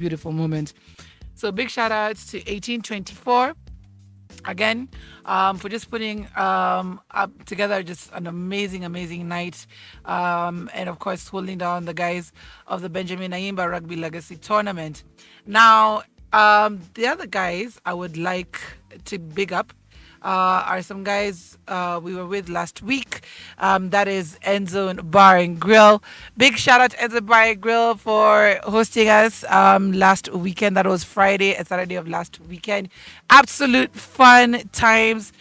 beautiful moment. So big shout out to 1824 again for just putting up together just an amazing night, and of course holding down the guys of the Benjamin Naimba Rugby Legacy Tournament. Now, the other guys I would like to big up are some guys we were with last week. That is Enzo and Bar and Grill. Big shout out to Enzo Bar and Grill for hosting us last weekend. That was Friday and Saturday of last weekend. Absolute fun times.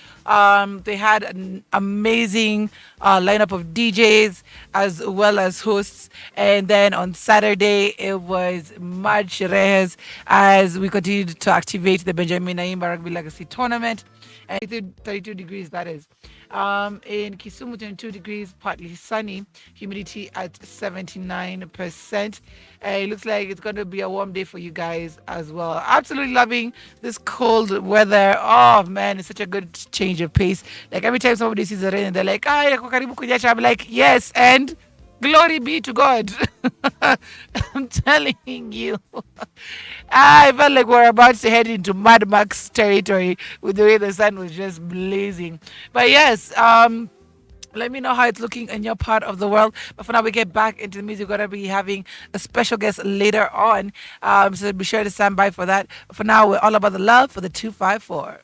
They had an amazing lineup of DJs as well as hosts. And then on Saturday, it was Mad Sherehes as we continued to activate the Benjamin Naimba Rugby Legacy Tournament. And 32 degrees, that is. In Kisumu, 22 degrees, partly sunny, humidity at 79%. It looks like it's going to be a warm day for you guys as well. Absolutely loving this cold weather. Oh man, it's such a good change of pace. Like every time somebody sees the rain, they're like, ah, yako karibu kunyesha. I'm like, yes, and glory be to God. I'm telling you. I felt like we're about to head into Mad Max territory with the way the sun was just blazing. But yes, let me know how it's looking in your part of the world. But for now, we get back into the music. We're going to be having a special guest later on. So be sure to stand by for that. But for now, we're all about the love for the 254.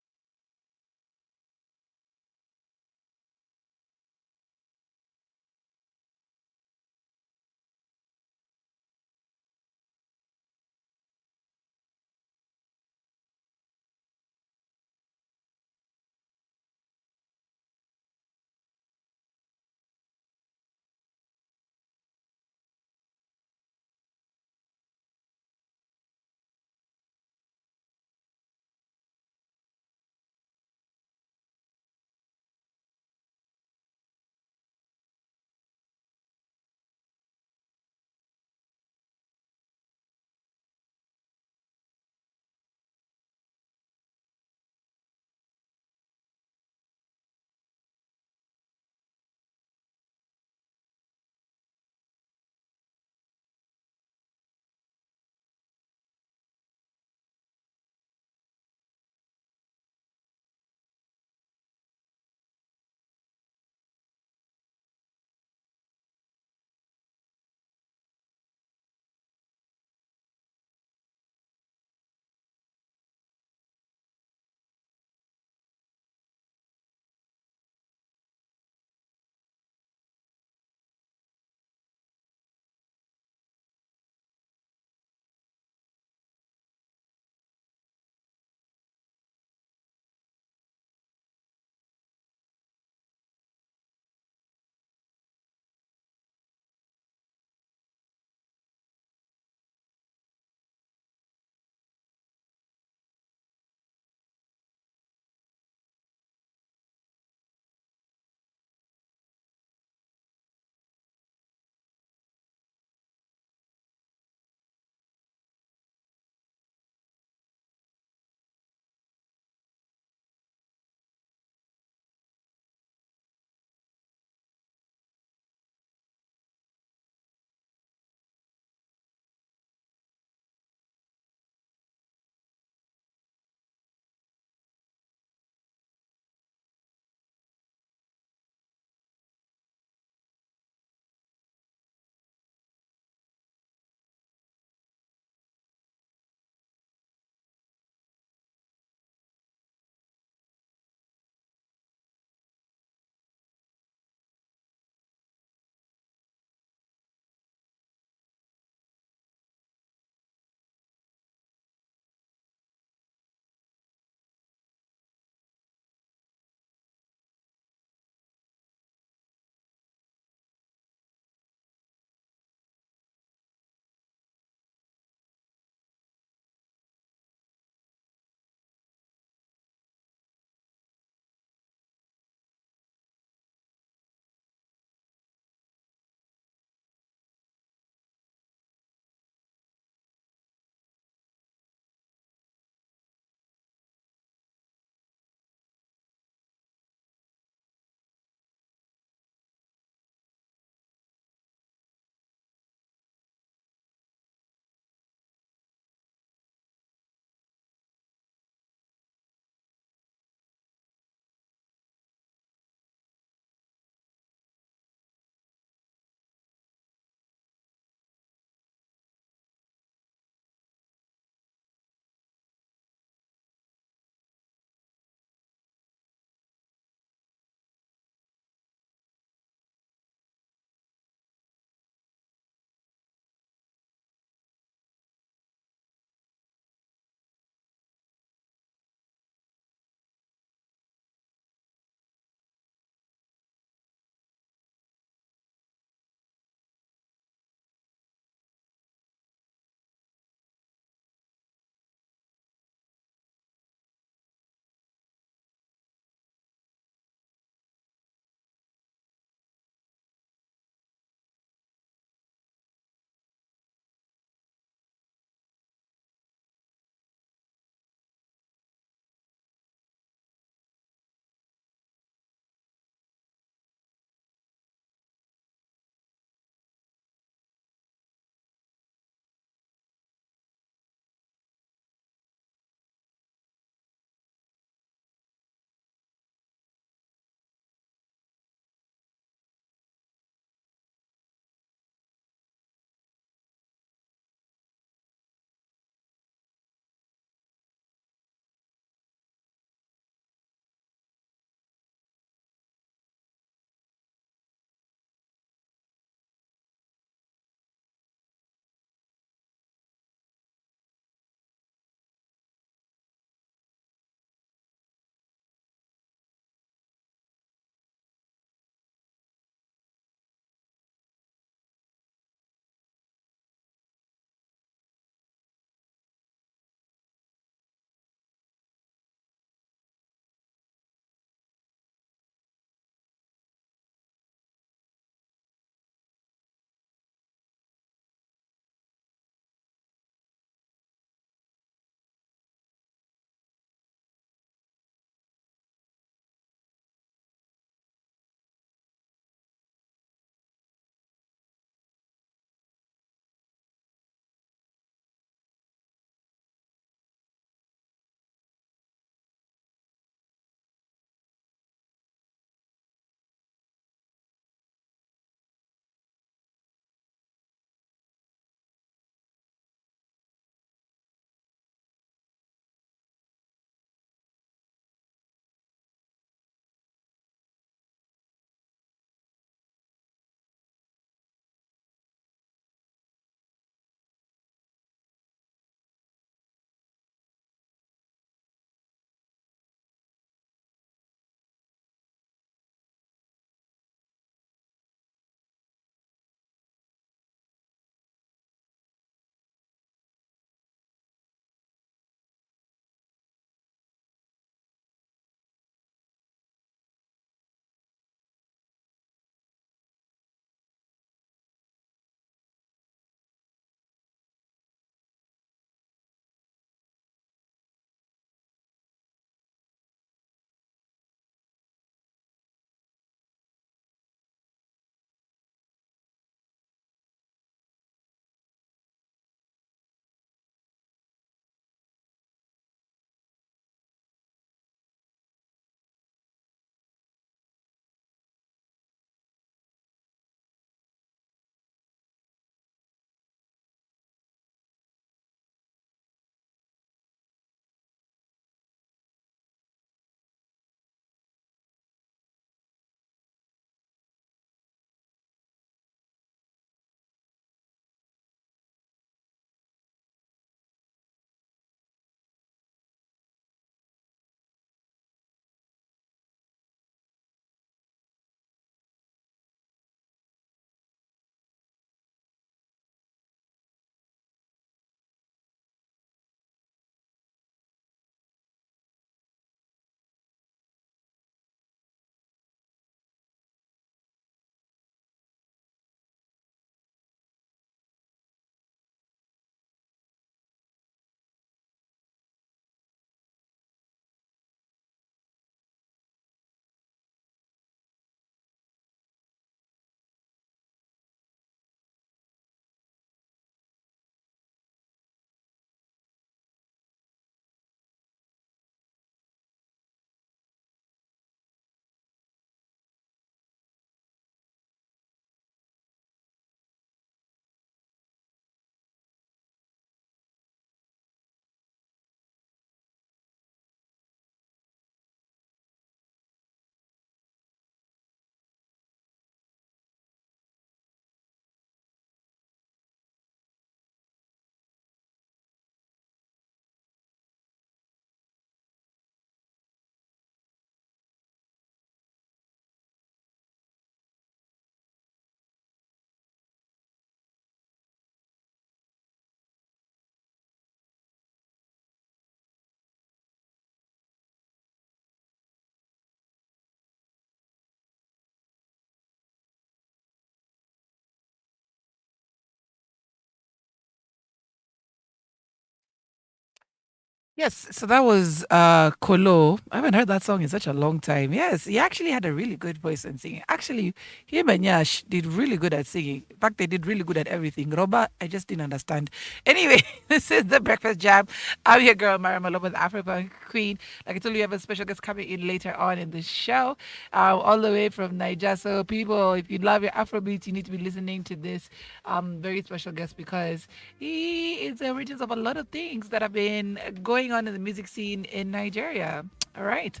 Yes, so that was Kolo. I haven't heard that song in such a long time. Yes, he actually had a really good voice in singing. Actually, him and Yash did really good at singing. In fact, they did really good at everything. Roba, I just didn't understand. Anyway, this is the Breakfast Jam. I'm your girl, Myra Maloba, the African Queen. Like I told you, we have a special guest coming in later on in the show, all the way from Niger. So, people, if you love your Afrobeats, you need to be listening to this very special guest because he is the origins of a lot of things that have been going on in the music scene in Nigeria. All right.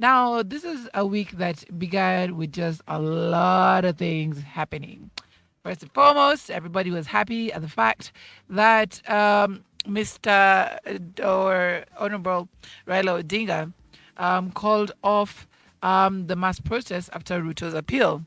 Now, this is a week that began with just a lot of things happening. First and foremost, everybody was happy at the fact that Mr. or Honorable Raila Odinga called off the mass protest after Ruto's appeal.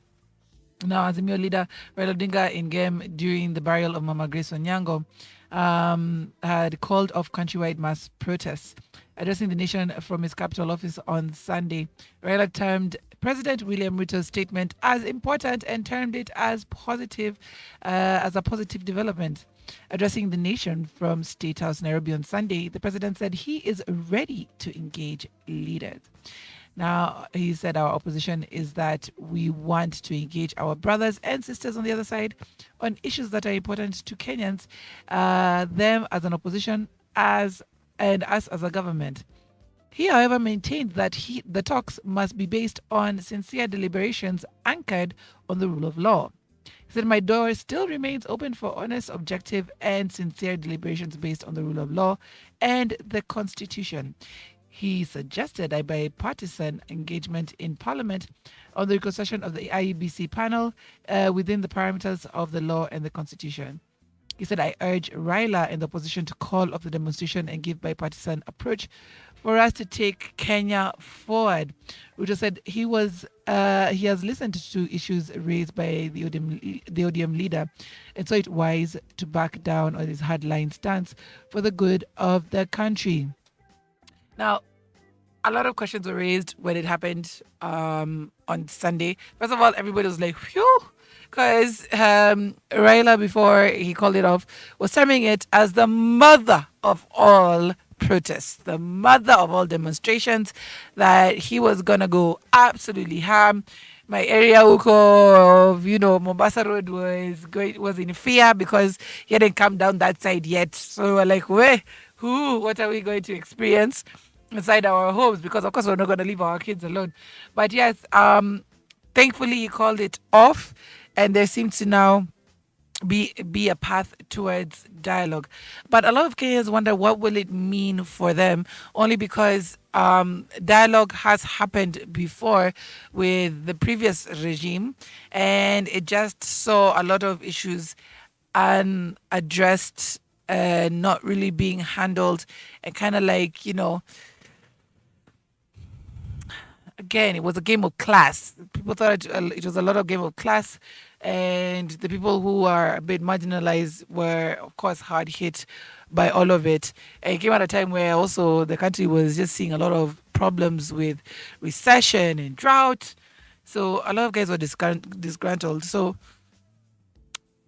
Now, Azimio leader Raila Odinga in game during the burial of Mama Grace Onyango had called off countrywide mass protests. Addressing the nation from his capital office on Sunday, Raila termed President William Ruto's statement as important and termed it as positive, as a positive development. Addressing the nation from State House Nairobi on Sunday, the president said he is ready to engage leaders. Now, he said our opposition is that we want to engage our brothers and sisters on the other side on issues that are important to Kenyans, them as an opposition, as and us as a government. He, however, maintained that the talks must be based on sincere deliberations anchored on the rule of law. He said, my door still remains open for honest, objective, and sincere deliberations based on the rule of law and the Constitution. He suggested a bipartisan engagement in Parliament on the reconstruction of the IEBC panel within the parameters of the law and the Constitution. He said, I urge Raila and the opposition to call off the demonstration and give bipartisan approach for us to take Kenya forward. Ruto said he has listened to issues raised by the ODM leader and saw it wise to back down on his hardline stance for the good of the country. Now, a lot of questions were raised when it happened on Sunday. First of all, everybody was like, phew, because Raila, before he called it off, was terming it as the mother of all protests, the mother of all demonstrations, that he was going to go absolutely ham. My area Uko of, Mombasa Road was in fear because he hadn't come down that side yet. So we're like, what are we going to experience inside our homes? Because of course we're not going to leave our kids alone. But yes, thankfully he called it off, and there seems to now be a path towards dialogue. But a lot of Kenyans wonder what will it mean for them, only because dialogue has happened before with the previous regime, and it just saw a lot of issues unaddressed, not really being handled, and kind of like, again, it was a game of class. People thought it was a lot of game of class, and the people who are a bit marginalized were, of course, hard hit by all of it. And it came at a time where also the country was just seeing a lot of problems with recession and drought. So a lot of guys were disgruntled. So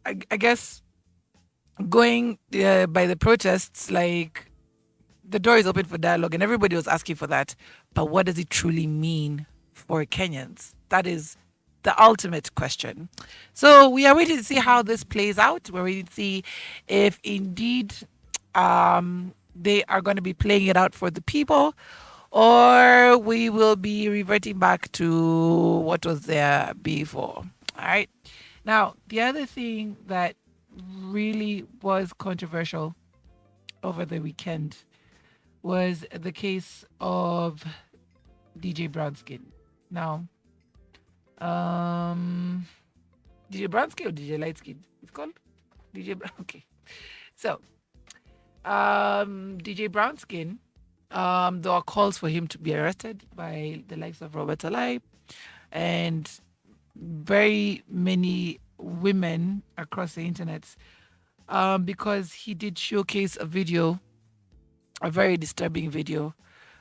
I guess going by the protests, like, the door is open for dialogue, and everybody was asking for that. But what does it truly mean for Kenyans? That is the ultimate question. So we are waiting to see how this plays out. We're waiting to see if indeed they are going to be playing it out for the people, or we will be reverting back to what was there before. All right. Now, the other thing that really was controversial over the weekend was the case of DJ Brownskin. Now, DJ Brownskin or DJ Lightskin? It's called DJ Brown. Okay. So, DJ Brownskin, there are calls for him to be arrested by the likes of Robert Alai and very many women across the internet, because he did showcase a very disturbing video,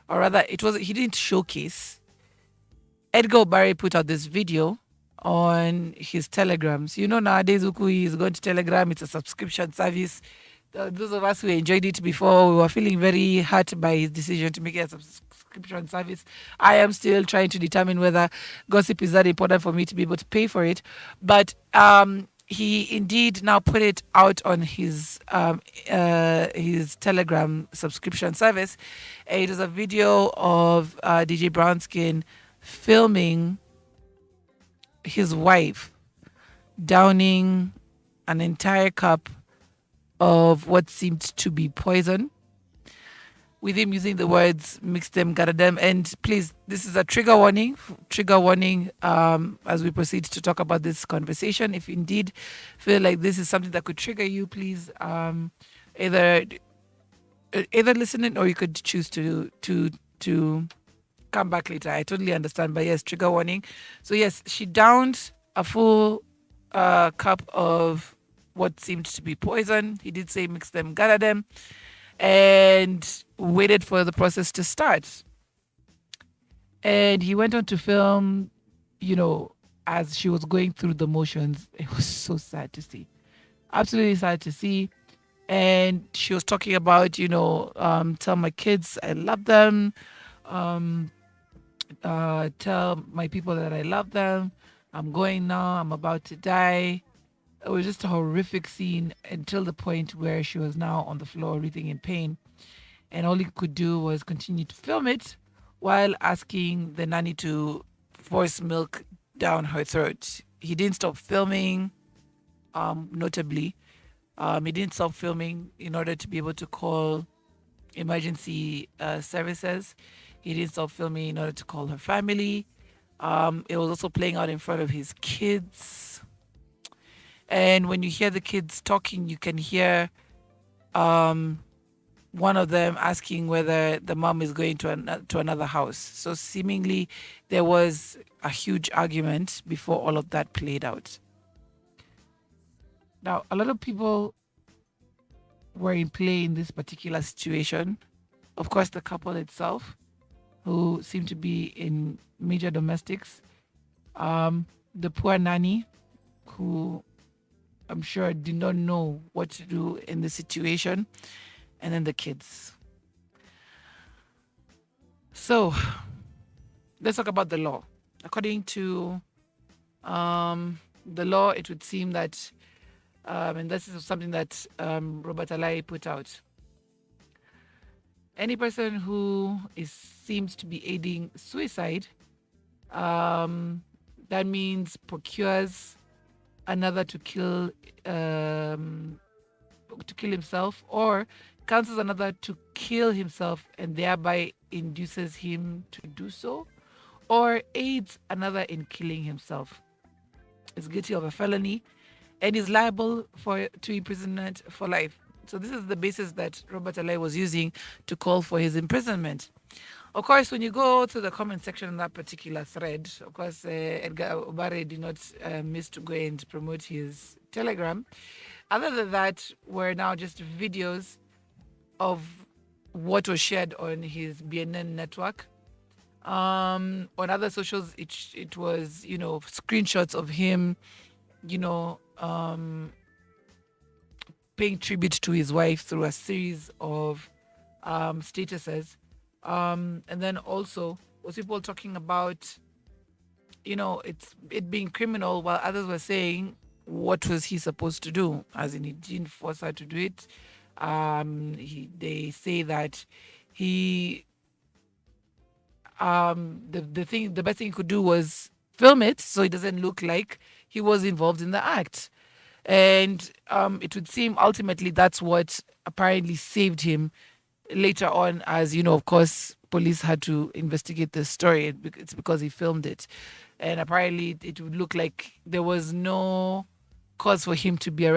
or rather, he didn't showcase. Edgar Barry put out this video on his telegrams. Nowadays, Uku is going to Telegram. It's a subscription service. Those of us who enjoyed it before, we were feeling very hurt by his decision to make it a subscription service. I am still trying to determine whether gossip is that important for me to be able to pay for it. But he indeed now put it out on his Telegram subscription service. It is a video of DJ Brownskin filming his wife downing an entire cup of what seemed to be poison, with him using the words mix them, gather them. And please, this is a trigger warning as we proceed to talk about this conversation. If you indeed feel like this is something that could trigger you, please either listen in, or you could choose to come back later. I totally understand, but yes, trigger warning. So yes, she downed a full cup of what seemed to be poison. He did say mix them, gather them, and waited for the process to start. And he went on to film, as she was going through the motions. It was so sad to see. Absolutely sad to see. And she was talking about, tell my kids I love them. Tell my people that I love them. I'm going now. I'm about to die. It was just a horrific scene until the point where she was now on the floor, writhing in pain. And all he could do was continue to film it while asking the nanny to force milk down her throat. He didn't stop filming, notably. He didn't stop filming in order to be able to call emergency services. He didn't stop filming in order to call her family. It was also playing out in front of his kids. And when you hear the kids talking, you can hear one of them asking whether the mom is going to another house. So seemingly there was a huge argument before all of that played out. Now, a lot of people were in play in this particular situation. Of course, the couple itself, who seemed to be in major domestics. The poor nanny, who I'm sure did not know what to do in the situation, and then the kids. So let's talk about the law. According to the law, it would seem that, and this is something that Robert Alai put out, any person who seems to be aiding suicide, that means procures another to kill himself, or counsels another to kill himself and thereby induces him to do so, or aids another in killing himself, is guilty of a felony and is liable to imprisonment for life. So this is the basis that Robert Alai was using to call for his imprisonment. Of course, when you go to the comment section on that particular thread, of course, Edgar Obare did not miss to go and promote his Telegram. Other than that, were now just videos of what was shared on his BNN network. On other socials, it was, screenshots of him, paying tribute to his wife through a series of statuses. And then also was people talking about, it being criminal, while others were saying, what was he supposed to do? As in, he didn't force her to do it. They say that he, the best thing he could do was film it so it doesn't look like he was involved in the act. And it would seem ultimately that's what apparently saved him later on, as of course, police had to investigate the story. It's because he filmed it. And apparently it would look like there was no cause for him to be arrested.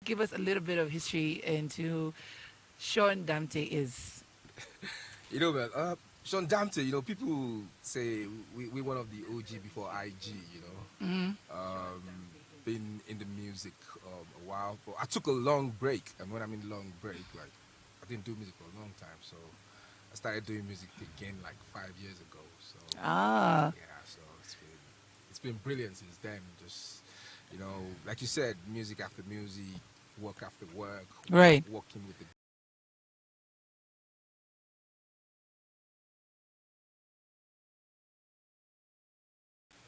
give us a little bit of history into Sean Dampte is. Man, Sean Dampte, people say we one of the OG before IG, been in the music a while, but I took a long break, and when I mean long break, like I didn't do music for a long time, so I started doing music again like 5 years ago. So Ah, yeah, so it's been brilliant since then. Just like you said, music after music, work after work, right. working with the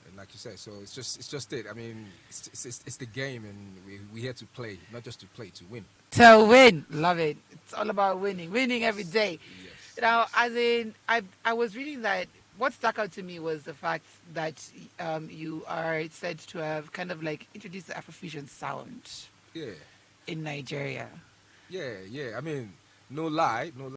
and like you said, so it's just it. I mean, it's the game, and we here to play, not just to play, to win. To win. Love it. It's all about winning. Winning every day. Yes, Now, yes. as in, I was reading that what stuck out to me was the fact that you are said to have kind of like introduced the Afrofusion sound Yeah, in Nigeria. yeah. I mean, no lie, no lie.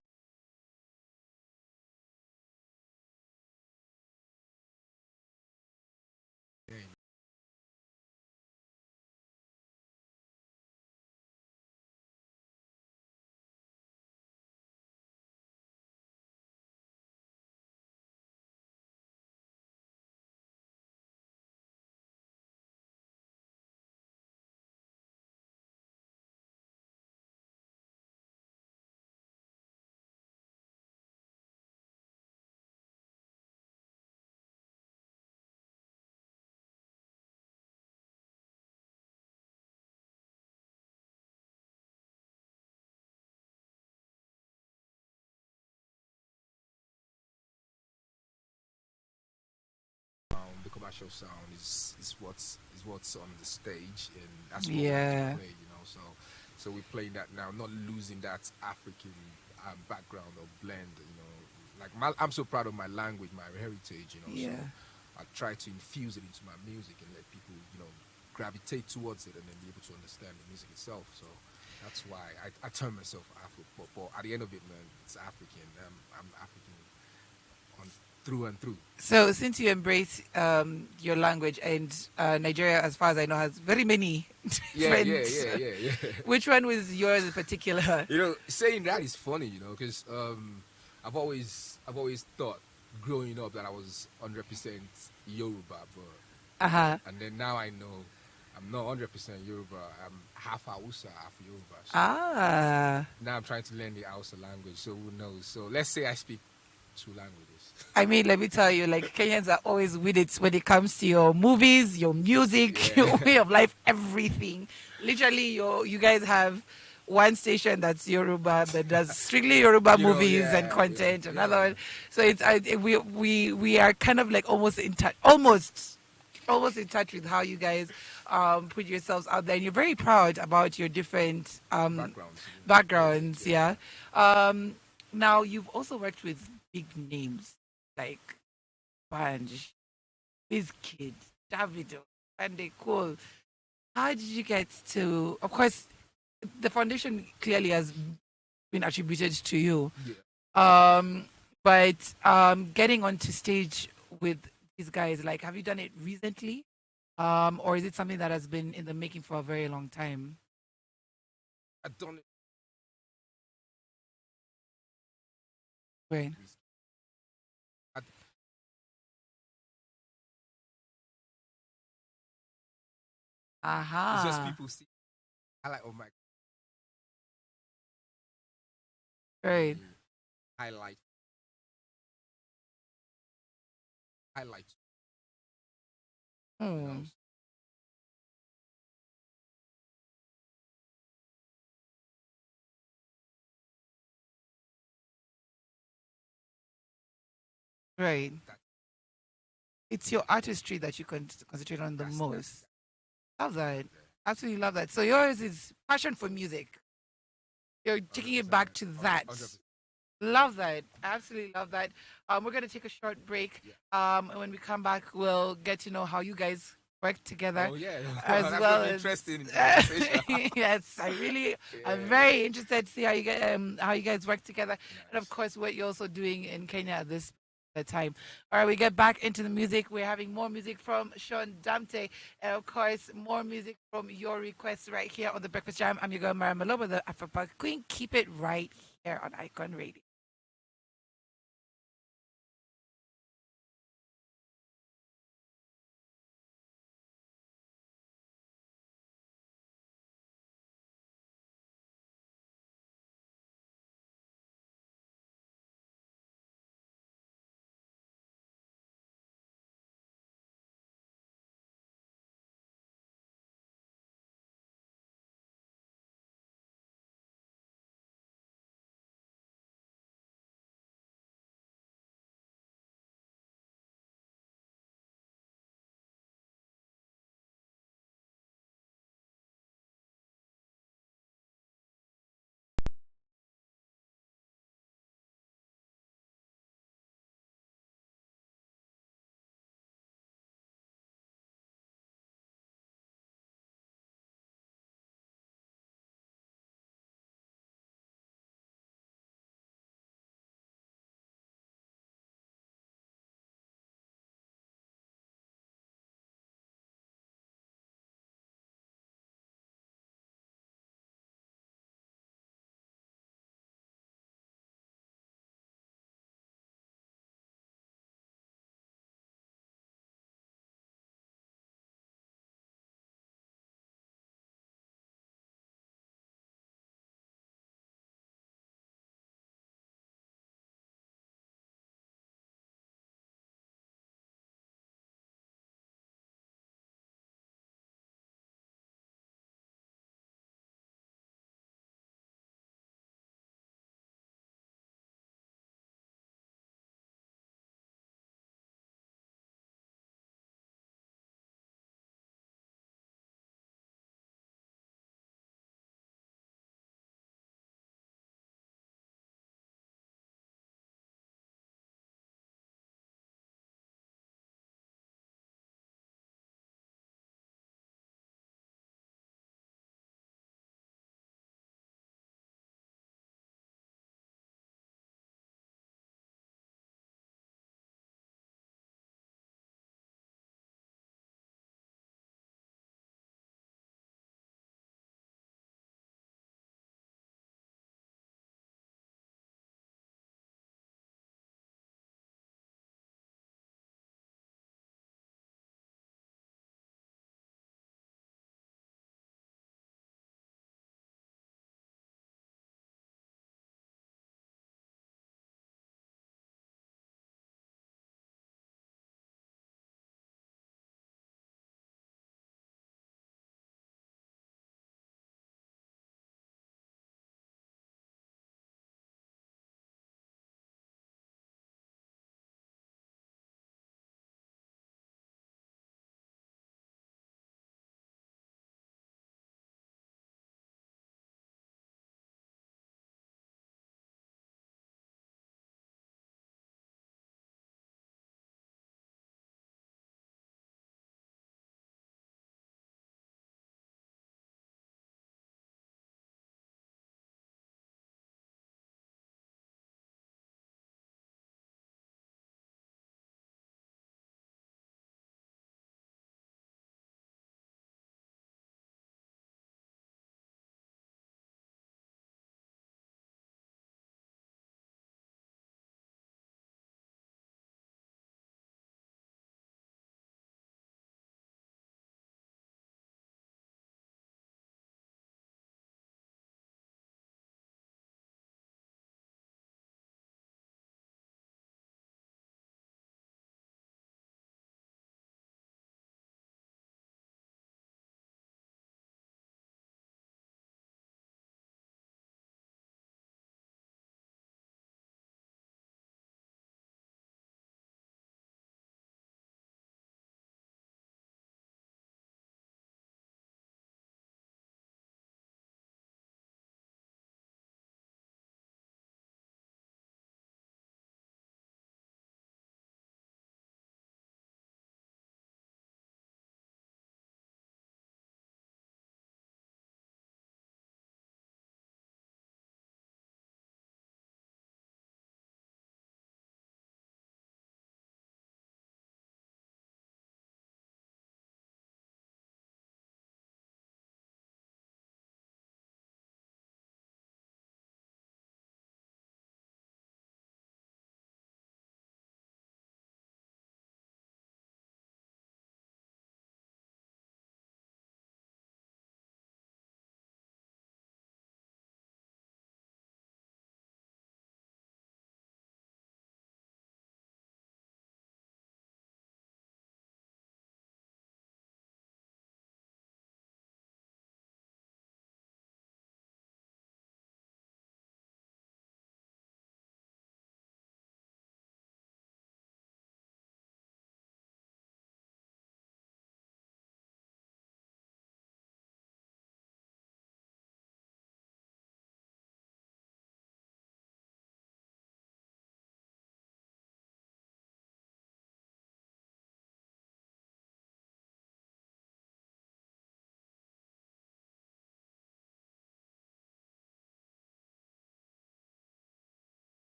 The commercial sound is what's on the stage, and that's what we have to Yeah. play. So we're playing that now, not losing that African background or blend. Like I'm so proud of my language, my heritage. So Yeah. I try to infuse it into my music and let people gravitate towards it and then be able to understand the music itself. So that's why I term myself Afro. But at the end of it, man, it's African. I'm African on through and through. So, since you embrace your language, and Nigeria, as far as I know, has very many Yeah, yeah, different. yeah, yeah, yeah. Which one was yours in particular? Saying that is funny, because I've always thought growing up that I was 100% Yoruba, but Uh huh. and then now I know I'm not 100% Yoruba. I'm half Hausa, half Yoruba. So Ah. now I'm trying to learn the Hausa language. So who knows? So let's say I speak two languages. I mean, let me tell you, like Kenyans are always with it when it comes to your movies, your music, your Yeah, way of life, everything. Literally, you guys have one station that's Yoruba that does strictly Yoruba movies and content. Another yeah. one, so we are kind of like almost in touch, almost in touch with how you guys put yourselves out there, and you're very proud about your different Backgrounds, heritage. backgrounds. Yeah. Yeah. Um, now you've also worked with big names like Banj, Bizkid, Davido, and they cool. How did you get to? Of course, the foundation clearly has been attributed to you. Yeah. Um, but getting onto stage with these guys, like, have you done it recently? Or is it something that has been in the making for a very long time? I don't. Right. I, it's just Aha. people see. I like, oh my, Right. highlight, highlight. You know, Hmm. Right. that It's your artistry that you can concentrate on the that's most. Love that. Absolutely love that. So yours is passion for music. You're taking it 100%, back man. to 100%. that. Love that. Absolutely love that. We're going to take a short break. Yeah. And when we come back, we'll get to know how you guys work together Oh yeah, as that's gonna well be as interesting in the conversation. yes, I'm Yeah, very interested to see how you guys work together, and of nice. course what you're also doing in Kenya at this the time. All right, we get back into the music. We're having more music from Sean Dampte, and of course, more music from your requests right here on the Breakfast Jam. I'm your girl, Myra Maloba, the Afro Queen. Keep it right here on Icon Radio.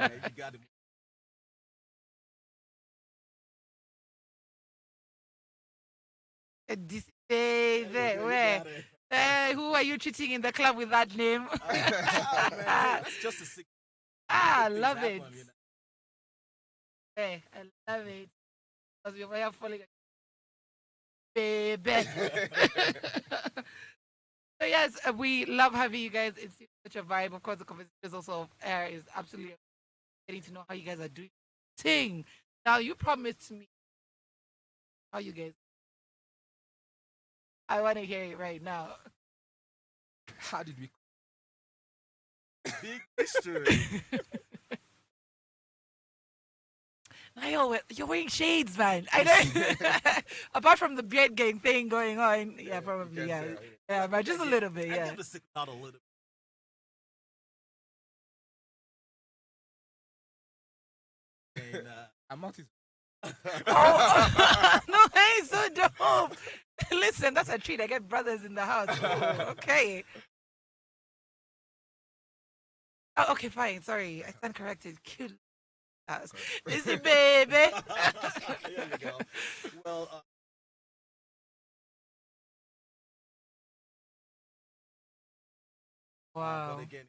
You got to. This baby, You where? got it. Who are you cheating in the club with that name? Man, hey, that's just a sick. Ah, Things love it. happen, you know. Hey, I love it. Because we're fire falling, baby. So yes, we love having you guys. It's such a vibe. Of course, the conversation is also of air is absolutely getting to know how you guys are doing. Ting. Now you promised me how you guys. I want to hear it right now. How did we? Big mystery. Now you're wearing shades, man. I know. Apart from the beard gang thing going on, yeah, probably, can yeah, tell, yeah, but just a little bit, I yeah. give the sick out a little. And, I'm not his. Oh, no, hey, so dope. Listen, that's a treat. I get brothers in the house. Oh, okay. Oh, okay, fine. Sorry, I stand corrected. Cute house. Is it, baby? there you go. Well, but Wow. again,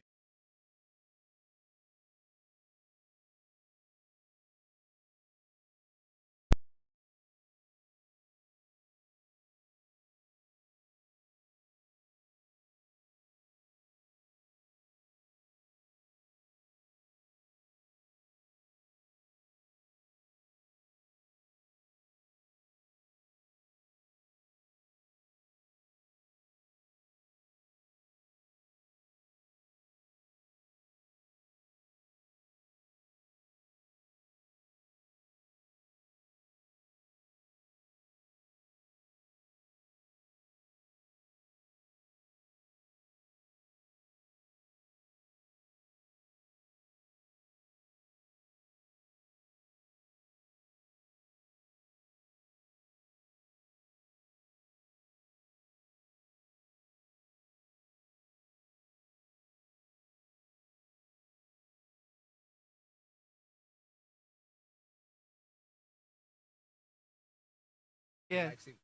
Yeah, Like, see,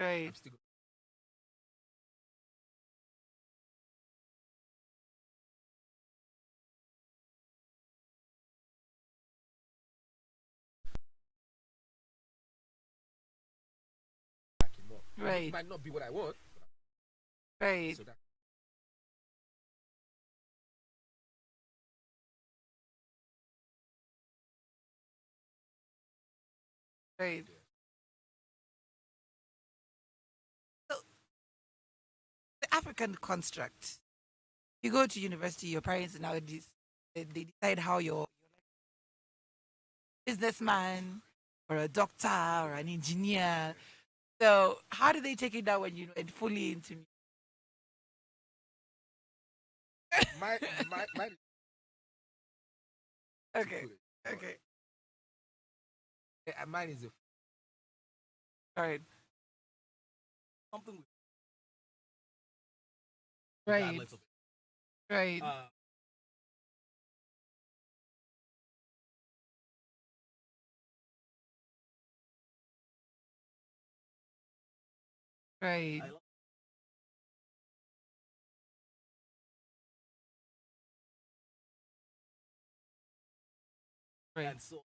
right, I'm still lacking more. It right, might not be what I want, right, so that right. yeah. So, the African construct. You go to university, your parents nowadays they decide how you're a businessman or a doctor or an engineer. So how do they take it down when you know fully into me? My my to Okay, put it, but okay, mine is a all right, something with right, regardless of right, it. right, I love, right, and so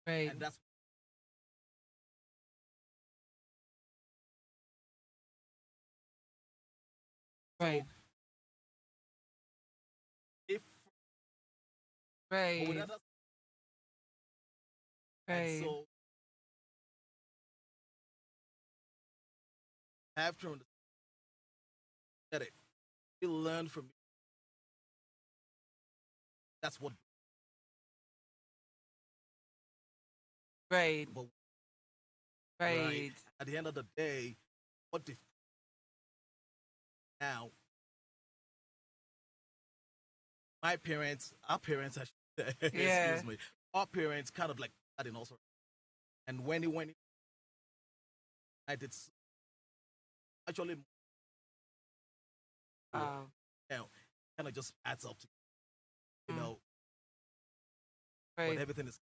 right, and that's right, so if but with right, others, and right, so I have to understand it. We learn from it. That's what. right, But right right, at the end of the day, what if now my parents, our parents, I should say, yeah, excuse me, our parents kind of like that in also. And when I did actually Wow. Now, kind of just adds up to, you Mm, know, when right. everything is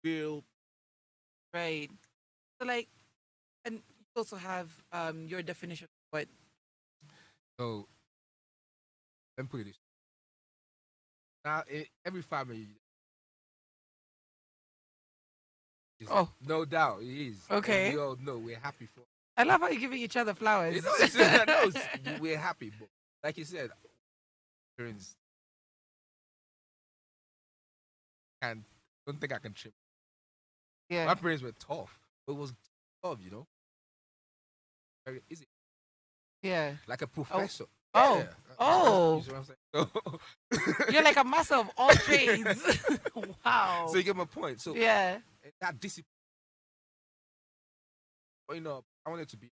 real. Right. So like, and you also have your definition of what. So let me put it this. Now, in every family is Oh, no doubt it is, and okay. we all know we're happy for. I love how you're giving each other You flowers. know, it's just, I know we're happy, but like you said, parents can don't think I can trip. Yeah. My parents were tough. It was tough, you know, very easy, Yeah. like a Oh. professor. Yeah, Oh. you Oh. see what I'm saying? You're like a master of all trades. So Wow. you get my point. So Yeah. that discipline, you know, I wanted to be,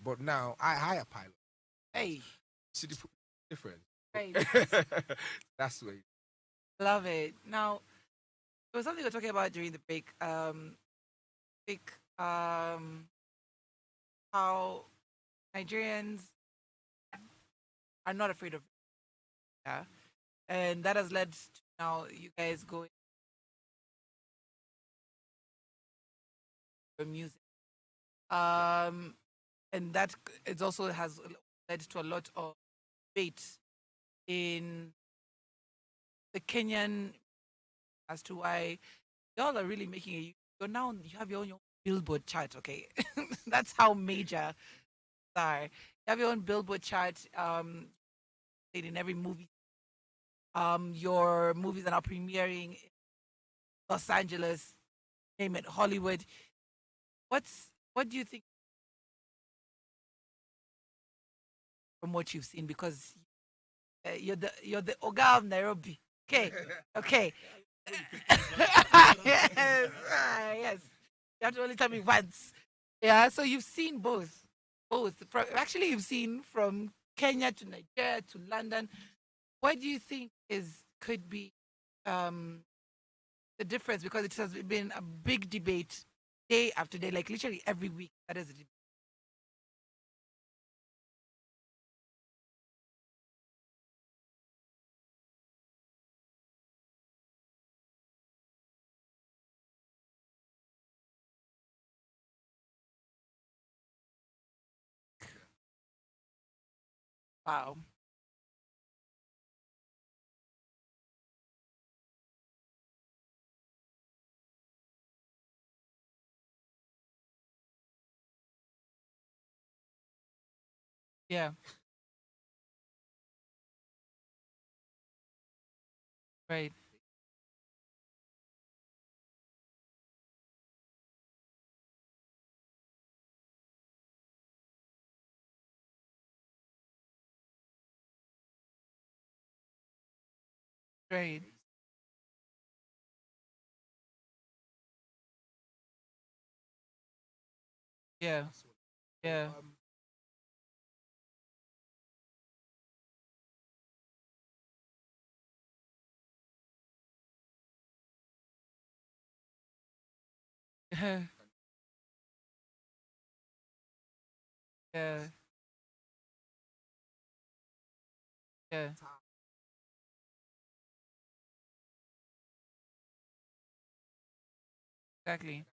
but now I hire pilot. Hey. See the difference. Right. That's the way. Love it. Now, there was something we were talking about during the break. Break. How Nigerians are not afraid of. Yeah. And that has led to now you guys going for music. Um, and that it also has led to a lot of debate in the Kenyan as to why y'all are really making a. You're now you have your own Billboard chart, okay? That's how major they are. You have your own Billboard chart. In every movie. Your movies are now premiering in Los Angeles, name it Hollywood. What do you think from what you've seen? Because you're the Oga of Nairobi. Okay, okay. Yes, yes. You have to only tell me once. Yeah, so you've seen both, both. Actually, you've seen from Kenya to Nigeria to London. What do you think is could be um, the difference? Because it has been a big debate day after day, like literally every week. That is a debate. Wow. Yeah. Right. Right. Yeah. Yeah. Yeah. Yeah. Exactly.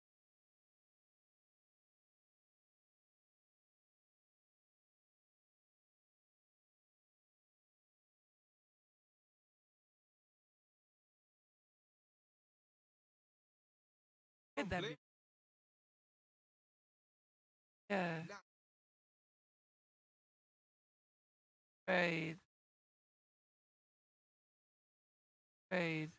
Get that. Yeah. Right. Right.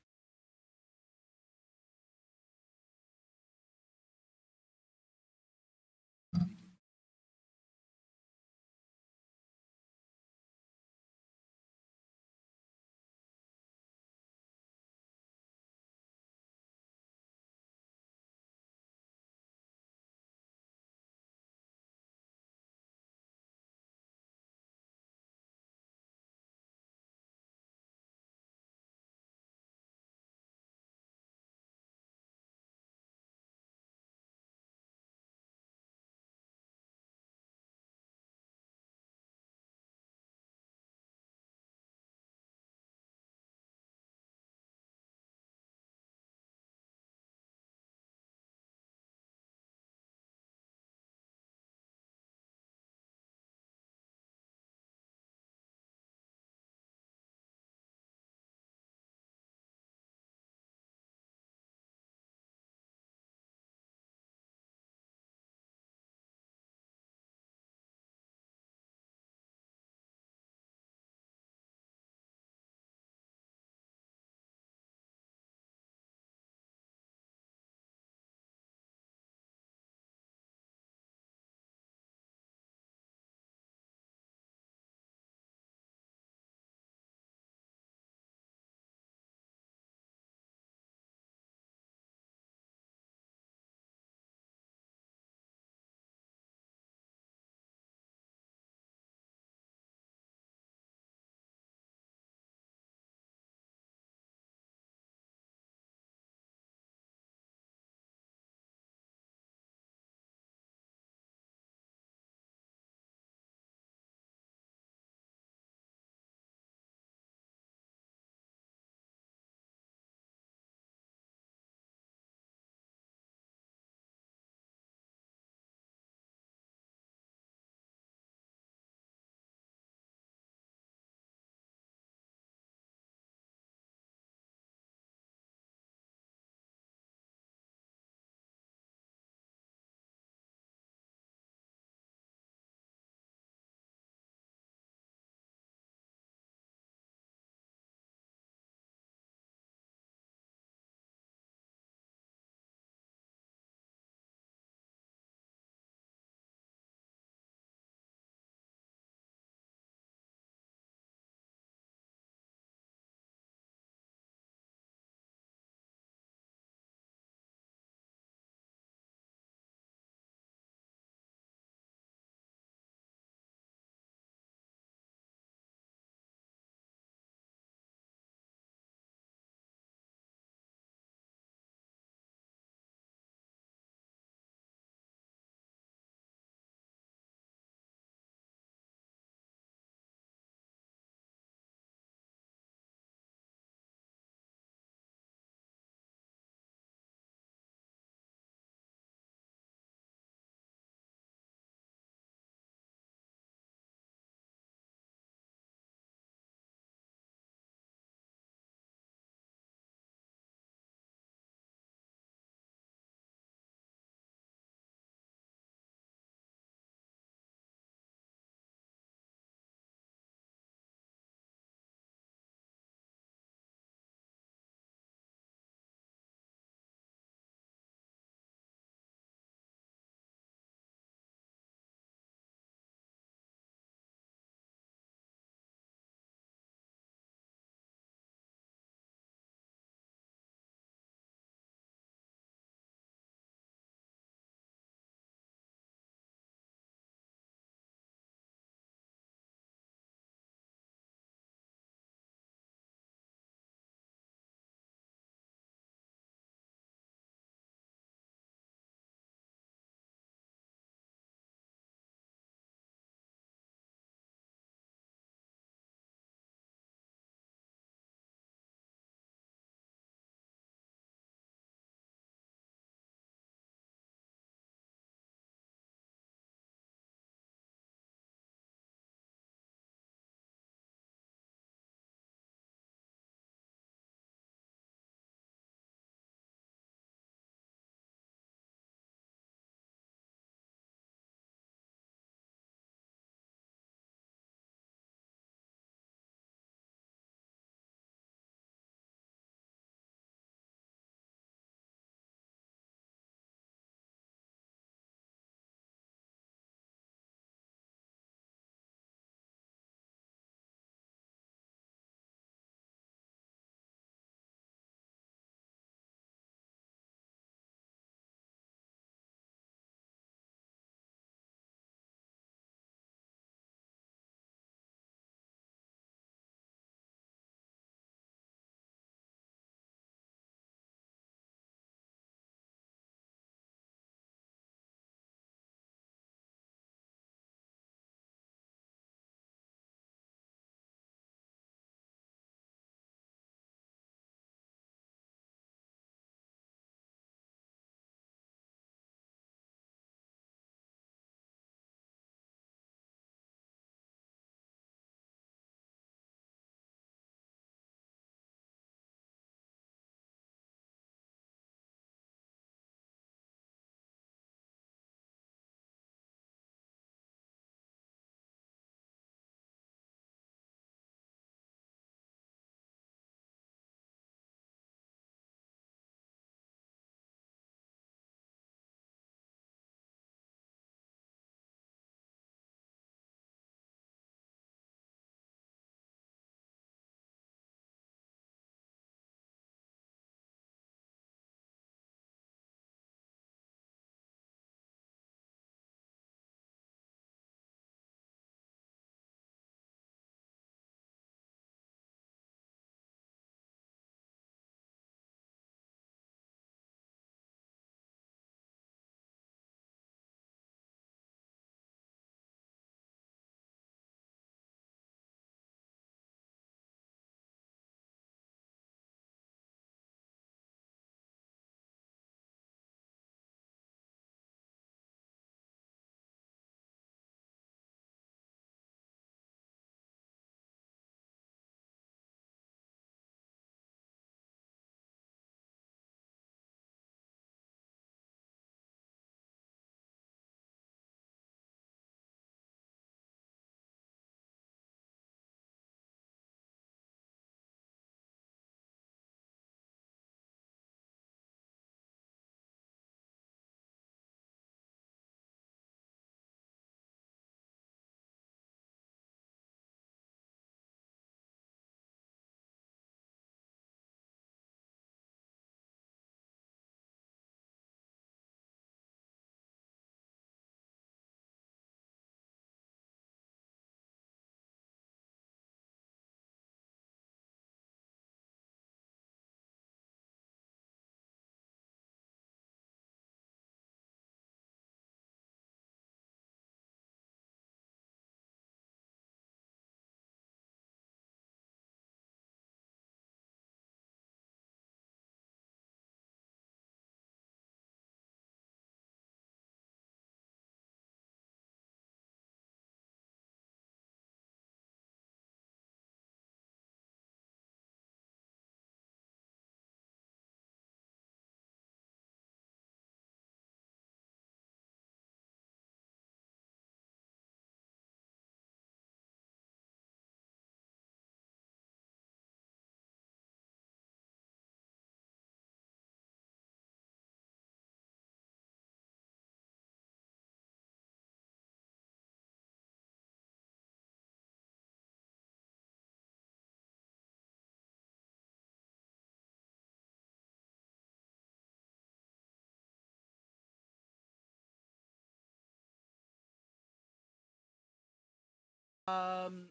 song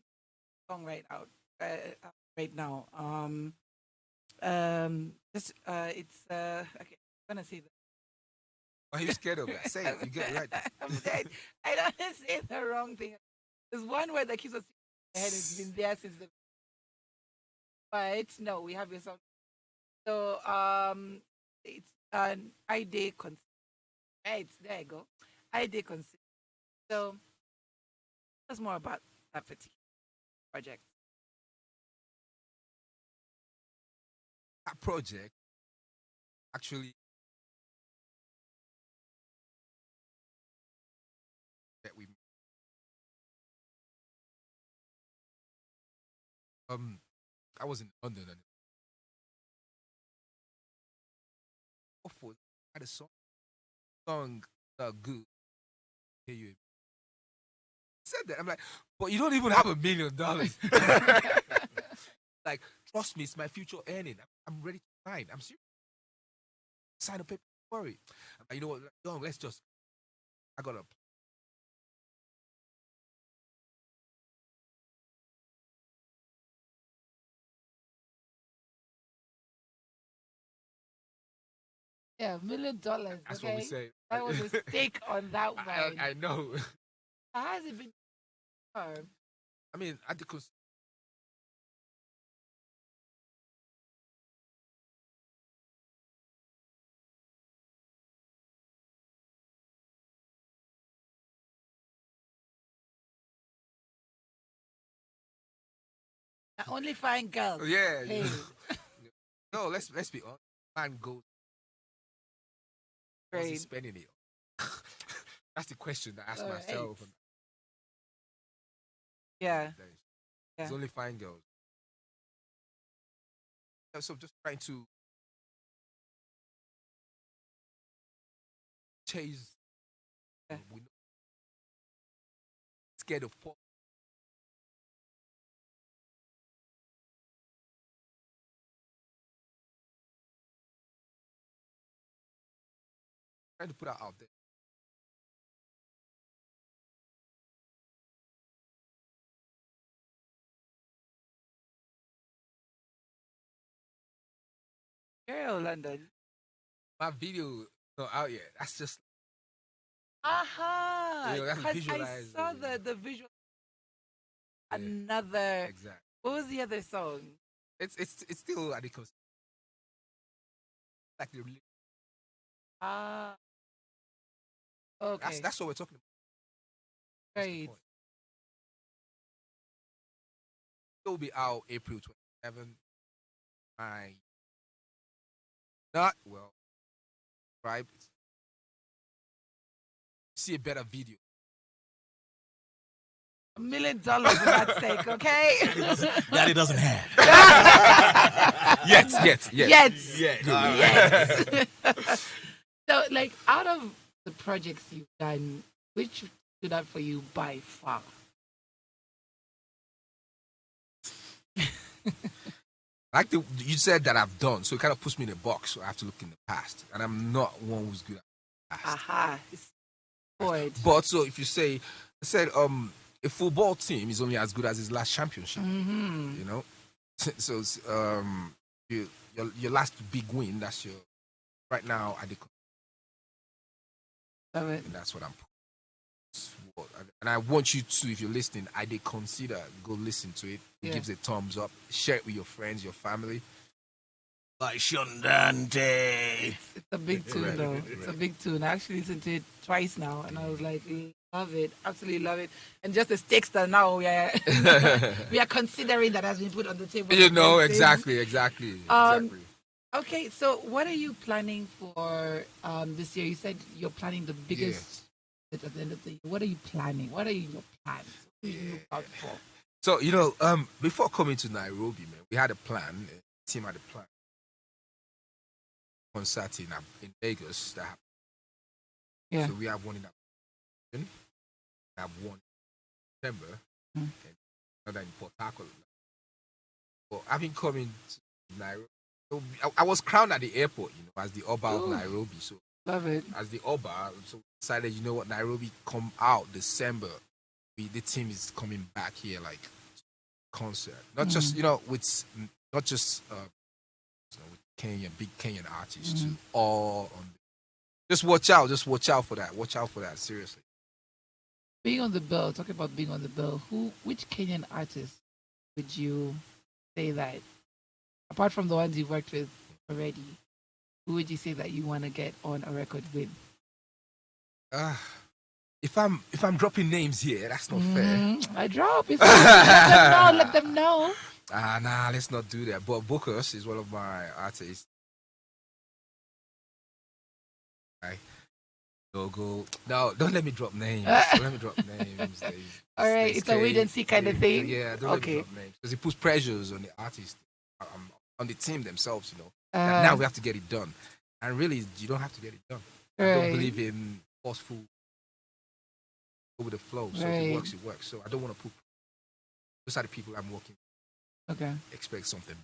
right now. Just it's okay. I'm gonna say Why are you scared of that? Say it. You get it right. I don't want to say the wrong thing. There's one word that keeps us in my head. It's been there since the but no, we have your song. So it's an I day consider. Right, there you go. I day consider. So that's more about that particular project. That project actually that we um I was in London and awful. I had a song good. Hear you said that. I'm like, but you don't even have $1 million. Like, trust me, it's my future earning. I'm ready to sign. I'm serious. Sign a paper for it. I'm like, you know what? No, let's just. I got a. Yeah, $1 million. That's what we Okay, say. that was a stake on that one. I know. How has it been? Far? I mean, I think 'cause Only fine girls. yeah. Hey, No, let's be honest. Man goes. Was he great. spending it? That's the question that I ask All right. myself. And Yeah, there's yeah, only fine girls. So just trying to chase. yeah. We know scared of pop. Trying to put that out there. Girl, London. My video not out yet. That's just Aha! that's Cause I visualize saw the visual. yeah, Another. exactly. What was the other song? It's still at the like the Ah, that's okay, that's what we're talking about. What's the great. point? It'll be out April 27th. I not well, right? See a better video. $1 million for that sake, okay? Daddy doesn't have. Yet. Yet, Yeah. All right. yet. So, like, out of the projects you've done, which stood out for you by far? Like the you said that I've done, so it kind of puts me in a box. So I have to look in the past, and I'm not one who's good at the past. Aha, it's forward. But so if you say, I said, a football team is only as good as his last championship. Mm-hmm. You know, so your last big win. That's your right now. Love it. And that's what I'm. And I want you to, if you're listening, I did consider go listen to it. It Yeah. gives a thumbs up. Share it with your friends, your family. Like Shondante. It's a big tune, Right, though. It's a big tune. I actually listened to it twice now, and I was like, love it, absolutely love it. And just the stakes that now we are considering that has been put on the table. You know Exactly. exactly. Um, Okay, so what are you planning for this year? You said you're planning the biggest at the end of the year. What are you planning? What are your plans? What do you look out for? So before coming to Nairobi, man, we had a plan. The team had a plan. Concert in Vegas that happened. Yeah. So we have one in Aberdeen, we have one in December, and another in Port Harcourt. But having coming to Nairobi, so I was crowned at the airport, as the Oba of Ooh. Nairobi. So Love it. as the Oba, so we decided, you know what, Nairobi come out December. the team is coming back here like concert, not just you know with not just with Kenyan big Kenyan artists to all on. Just watch out for that. Watch out for that. Seriously. Being on the bill, talking about being on the bill, which Kenyan artist would you say that, apart from the ones you've worked with already, who would you say that you want to get on a record with? Uh, if I'm dropping names here, that's not fair. I drop. If let them know, let them know. Nah, let's not do that. But Bookus is one of my artists. I go. No, don't let me drop names. Don't let me drop names. All right, it's a wait and see kind of thing. Yeah, don't let me drop names because it puts pressures on the artist, on the team themselves. You know, that now we have to get it done, and really, you don't have to get it done. I don't believe in forceful over the flow. So if it works, it works. So I don't want to put. Those are the people I'm working with. Okay. Expect something.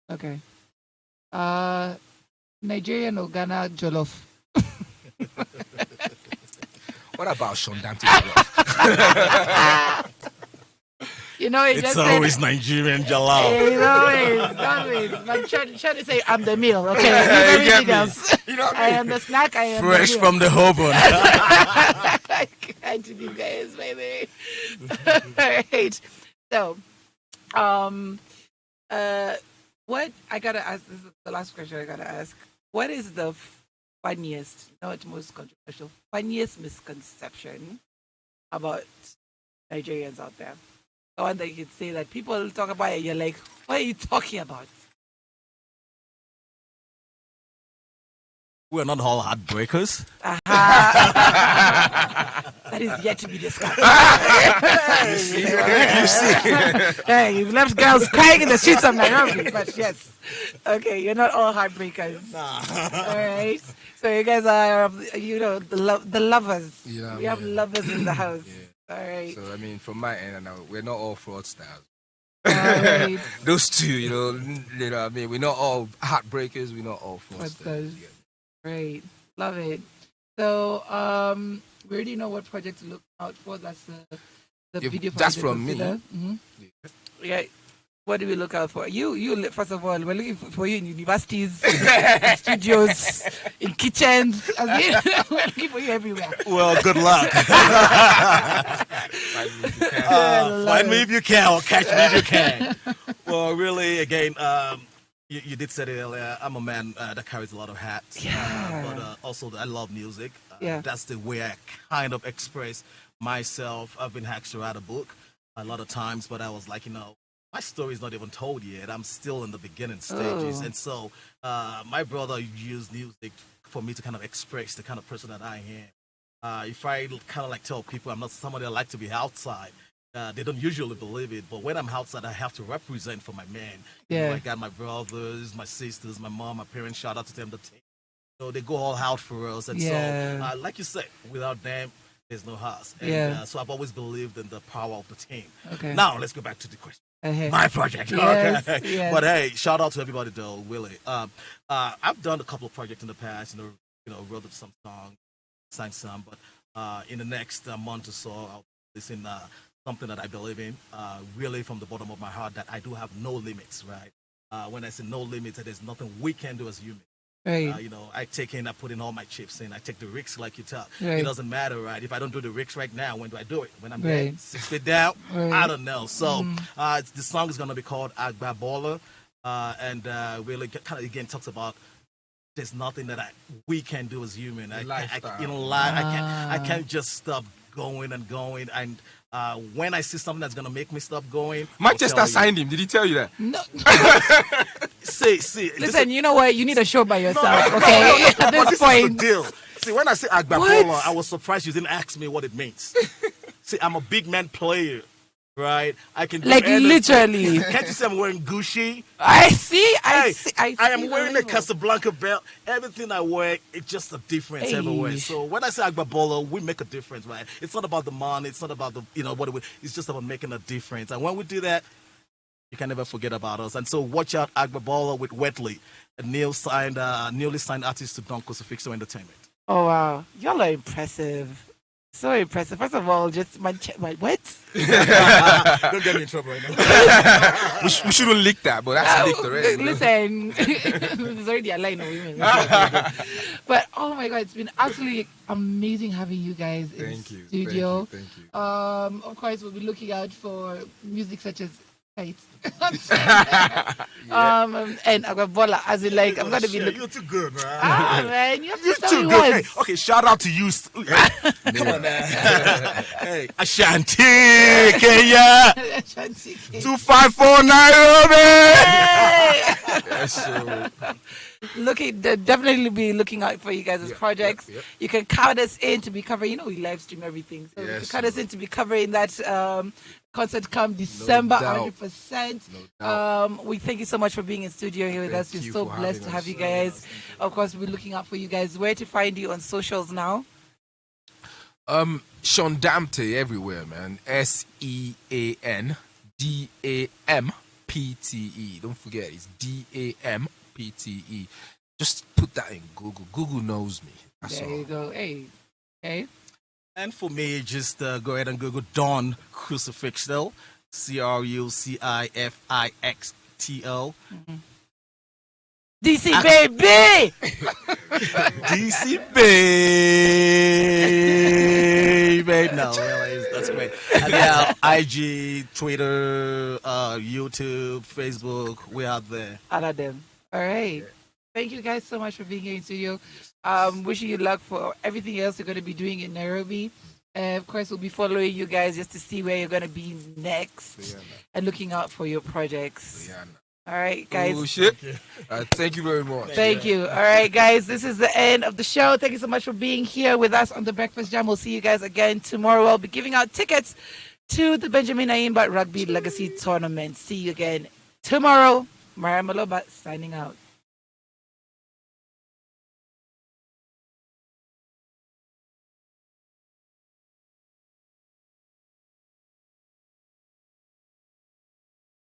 Okay. Nigerian or Ghana jollof. What about Sean Dampte? You know, it's always Nigerian jollof. It's always. I'm trying to say I'm the meal, okay? Leave everything else. You know what I am the snack, I am Fresh the meal. from the oven. I can't do you guys, baby. All right. So, what I gotta ask, this is the last question I gotta ask. What is the funniest, not most controversial, funniest misconception about Nigerians out there? The one that you could say that people talk about it, you're like, what are you talking about? We're not all heartbreakers. That is yet to be discussed. You see. Hey, you've left girls crying in the streets of Nairobi, but yes. Okay, you're not all heartbreakers. All right. So you guys are, you know, the lovers. You know, we have lovers in the house. Yeah. All right. So I mean, from my end, we're not all fraudsters. All right. Those two, you know what I mean. We're not all heartbreakers. We're not all fraudsters. Fraudsters. Great. Love it. So, we already know what project to look out for. That's the video. That's from me. Mm-hmm. Yeah. What do we look out for? You first of all, we're looking for you in universities, in studios, in kitchens. I mean, we're looking for you everywhere. Well, good luck. Find me if you can, or catch me if you can. Well, really, again, you did say it earlier. I'm a man that carries a lot of hats. Yeah. But also, I love music. Yeah. That's the way I kind of express myself. I've been asked to write a book a lot of times, but I was like, my story is not even told yet. I'm still in the beginning stages. Oh. And so my brother used music for me to kind of express the kind of person that I am. If I kind of like tell people I'm not somebody that like to be outside, they don't usually believe it. But when I'm outside, I have to represent for my men. Yeah. I got my brothers, my sisters, my mom, my parents. Shout out to them, the team. So they go all out for us. And Yeah. so, like you said, without them, there's no us. And Yeah. so I've always believed in the power of the team. Okay. Now, let's go back to the question. Okay. My project. Yes, Okay. yes. But hey, shout out to everybody though, really. I've done a couple of projects in the past, wrote up some songs, sang some, but in the next month or so, I'll listen something that I believe in, really from the bottom of my heart, that I do have no limits, right? When I say no limits, there's nothing we can do as humans. Right. I put in all my chips in. I take the risks like you talk. Right. It doesn't matter, right? If I don't do the risks right now, when do I do it? When I'm Right. dead, 6 feet down? Right. I don't know. So the song is going to be called Agba Baller. And really kind of, again, talks about there's nothing that we can do as human. I can't just stop going and going. And when I see something that's going to make me stop going, Manchester signed him. Did he tell you that? No. See. Listen, you know what? You need a show by yourself, No, okay? At but this this point. is the deal. See, when I say Agba What? Baller, I was surprised you didn't ask me what it means. See, I'm a big man player, right? I can do Like anything. literally. Can't you see I'm wearing Gucci? I see. I Hey, see. I am see the wearing a label. Casablanca belt. Everything I wear, it's just a difference Hey. everywhere. So when I say Agba Baller, we make a difference, right? It's not about the money. It's not about the it's just about making a difference. And when we do that, you can never forget about us. And so watch out, Agba Baller with Wetley, a newly signed artist to Don Crucifixo Entertainment. Oh wow, y'all are impressive. So impressive. First of all, just my what? Don't get me in trouble right now. We shouldn't leak that, but that's leaked already. Listen, it's already a line of women. But oh my god, it's been absolutely amazing having you guys in Thank you. studio. Thank you. Of course, we'll be looking out for music such as Kites. And Agabola, as in like I'm gonna be looking. You're too good, man. Ah man, you have to You're tell too me good. once. Hey, okay, shout out to you. Come on now. Hey, Ashanti, Kenya, Shanti. 254 Nairobi. Yes, so Definitely be looking out for you guys' projects. Yep. You can count us in to be covering. You know, we live stream everything, so you Yes, can count us in to be covering that concert come December, doubt. 100%. No doubt. We thank you so much for being in studio here with Thank us. We're you so for blessed to having have us. you guys. Of course, we're looking out for you guys. Where to find you on socials now? Sean Dampte everywhere, man. SEANDAMPTE. Don't forget, it's DAMPTE. Just put that in Google. Google knows me. That's There all. you go. Hey, okay. And for me, just go ahead and Google Don Crucifixtel, CRUCIFIXTO. DC baby. DC baby. No, really, that's great. And yeah, IG, Twitter, YouTube, Facebook, we're out there. Out of them. All right. Thank you guys so much for being here in studio. Wishing you luck for everything else you're going to be doing in Nairobi. Of course, we'll be following you guys just to see where you're going to be next and looking out for your projects. All right, guys. Oh, shit. Thank you very much. Thank you. All right, guys. This is the end of the show. Thank you so much for being here with us on the Breakfast Jam. We'll see you guys again tomorrow. I'll be giving out tickets to the Benjamin Ayimba Rugby Legacy Tournament. See you again tomorrow. Myra Maloba signing out.